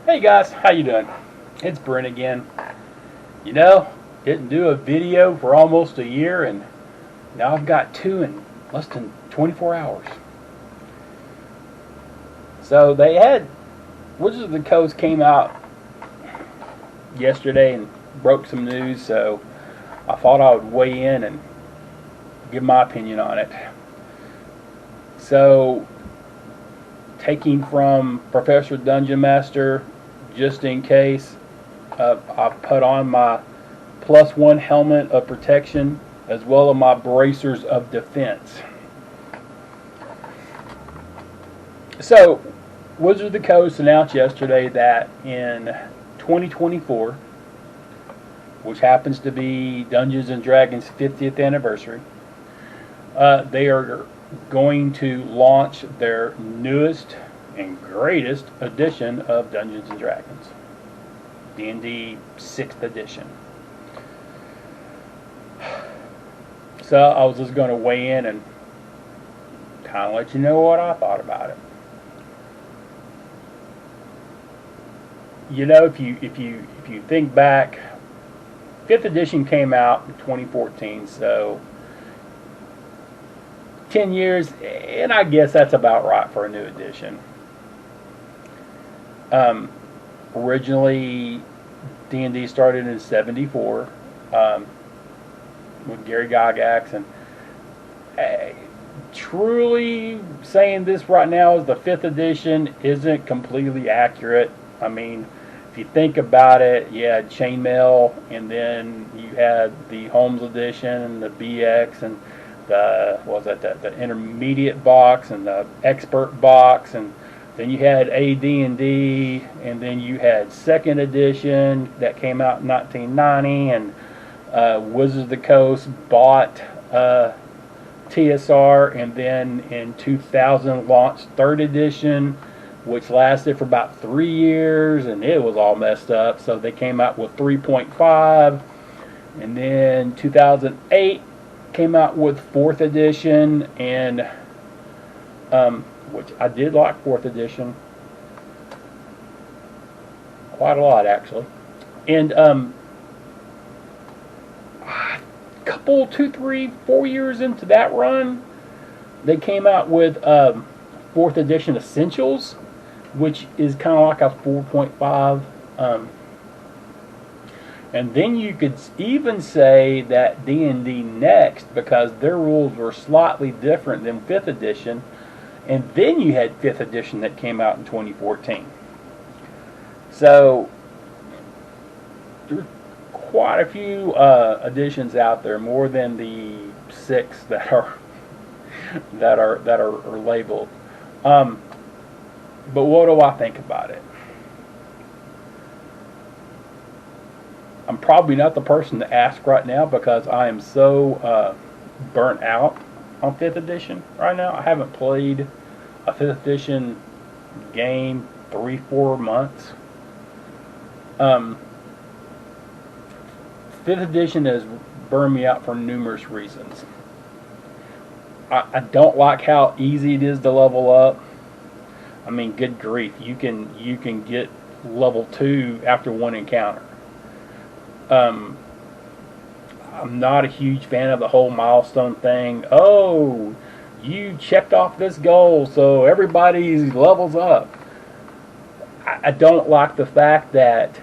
Hey guys, how you doing? It's Brent again. Didn't do a video for almost a year, and now I've got two in less than 24 hours. So they had Wizards of the Coast came out yesterday and broke some news, so I thought I would weigh in and give my opinion on it. So, taking from Professor Dungeon Master, just in case, I've put on my +1 helmet of protection as well as my bracers of defense. So, Wizards of the Coast announced yesterday that in 2024, which happens to be Dungeons & Dragons' 50th anniversary, they are going to launch their newest and greatest edition of Dungeons & Dragons, DnD 6th edition. So I was just going to weigh in and kind of let you know what I thought about it. If you think back, 5th edition came out in 2014, so 10 years, and I guess that's about right for a new edition. Originally, D&D started in '74 with Gary Gygax, and truly saying this right now is the 5th edition isn't completely accurate. I mean, if you think about it, you had Chainmail, and then you had the Holmes edition, and the BX, and the intermediate box, and the expert box, and then you had AD&D, and then you had 2nd edition that came out in 1990, and Wizards of the Coast bought TSR, and then in 2000 launched 3rd edition, which lasted for about 3 years, and it was all messed up, so they came out with 3.5, and then 2008 came out with 4th edition, and which I did like 4th edition quite a lot, actually. And couple, 2, 3, 4 years into that run, they came out with 4th edition Essentials, which is kind of like a 4.5. And then you could even say that D&D Next, because their rules were slightly different than 5th edition. And then you had 5th edition that came out in 2014. So there's quite a few editions out there, more than the 6 that are labeled. But what do I think about it? I'm probably not the person to ask right now because I am so burnt out on 5th edition right now. I haven't played a 5th edition game 3-4 months. 5th edition has burned me out for numerous reasons. I don't like how easy it is to level up. I mean, good grief, you can get level 2 after one encounter. I'm not a huge fan of the whole milestone thing. Oh, you checked off this goal, so everybody levels up. I don't like the fact that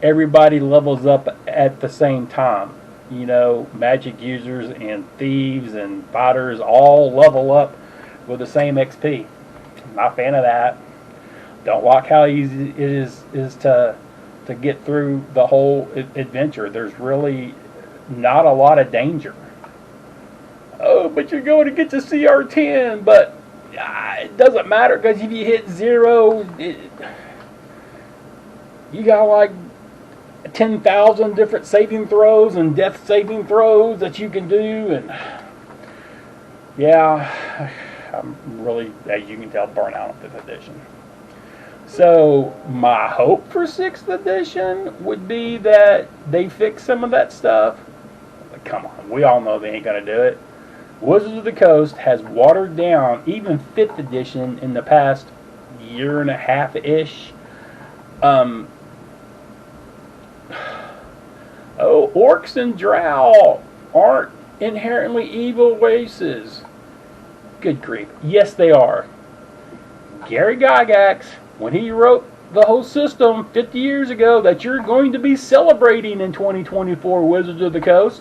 everybody levels up at the same time. Magic users and thieves and fighters all level up with the same XP. I'm not a fan of that. Don't like how easy it is to get through the whole adventure. There's really not a lot of danger. Oh, but you're going to get to CR10, but it doesn't matter because if you hit 0, you got like 10,000 different saving throws and death saving throws that you can do, and yeah, I'm really, as you can tell, burnt out on 5th edition. So my hope for 6th edition would be that they fix some of that stuff. But come on, we all know they ain't going to do it. Wizards of the Coast has watered down even 5th edition in the past year and a half-ish Um, oh, orcs and drow aren't inherently evil races. Good grief. Yes, they are. Gary Gygax, when he wrote the whole system 50 years ago that you're going to be celebrating in 2024 Wizards of the Coast,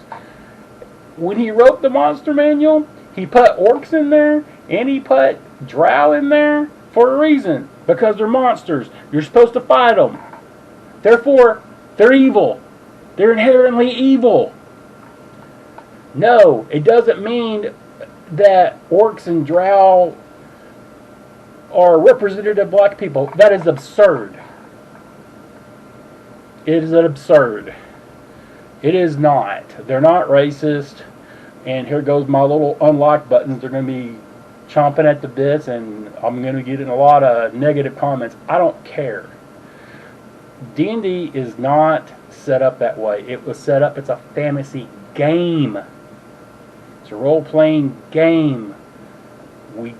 when he wrote the monster manual, he put orcs in there and he put drow in there for a reason. Because they're monsters. You're supposed to fight them. Therefore, they're evil. They're inherently evil. No, it doesn't mean that orcs and drow are representative black people. That is absurd. It is absurd. It is not. They're not racist. And here goes my little unlock buttons. They're going to be chomping at the bits, and I'm going to get in a lot of negative comments. I don't care. D&D is not set up that way. It was set up, it's a fantasy game. It's a role-playing game. We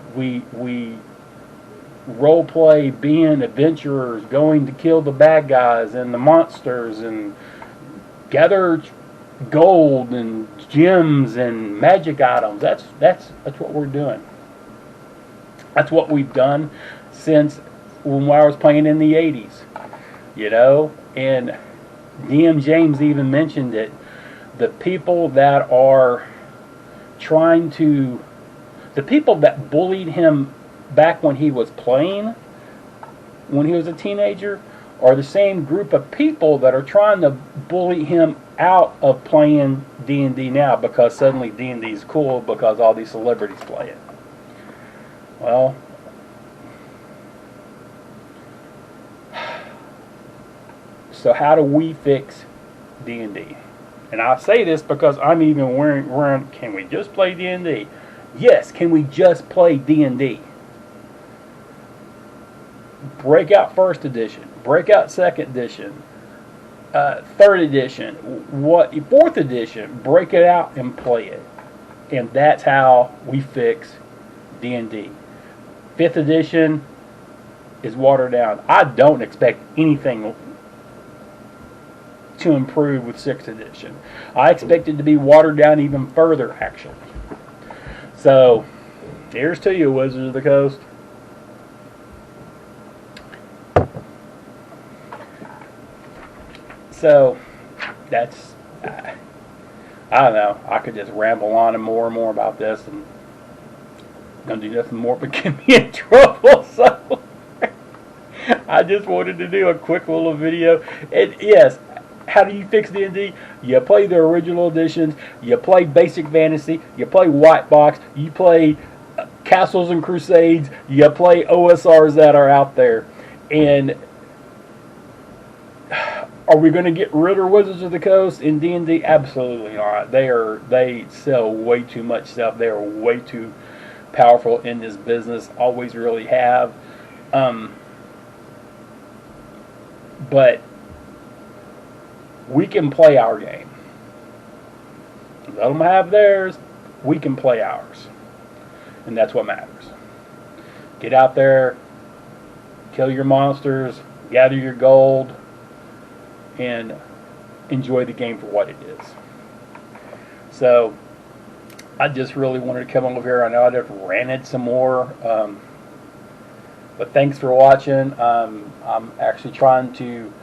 role-play being adventurers, going to kill the bad guys and the monsters and gather gold and gems and magic items. That's what we're doing. That's what we've done since when I was playing in the 80s. You know, and DM James even mentioned it. The people that are trying to, the people that bullied him back when he was playing, when he was a teenager, are the same group of people that are trying to bully him out of playing D&D now because suddenly D&D is cool because all these celebrities play it. Well, so how do we fix D&D? And I say this because I'm even wearing can we just play D&D? Yes, can we just play D&D? Break out first edition, break out second edition, third edition, fourth edition, break it out and play it. And that's how we fix D&D. Fifth edition is watered down. I don't expect anything to improve with 6th edition. I expect it to be watered down even further, actually. So, here's to you, Wizards of the Coast. So, that's, I don't know, I could just ramble on and more about this, and I'm going to do nothing more but get me in trouble, so I just wanted to do a quick little video. And yes, how do you fix D&D? You play the original editions, you play Basic Fantasy, you play White Box, you play Castles and Crusades, you play OSRs that are out there. And are we going to get rid of Wizards of the Coast in D&D? Absolutely not. They sell way too much stuff. They are way too powerful in this business. Always really have. But we can play our game. Let them have theirs. We can play ours. And that's what matters. Get out there, kill your monsters, gather your gold, and enjoy the game for what it is. So, I just really wanted to come over here. I know I just ranted some more. But thanks for watching. I'm actually trying to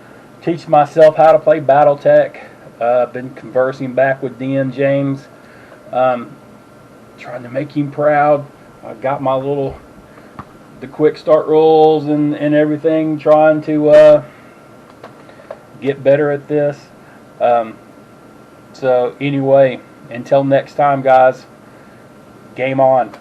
teach myself how to play Battletech. I've been conversing back with DM James, trying to make him proud. I got my the quick start rules and everything, trying to get better at this. So anyway, until next time, guys, game on.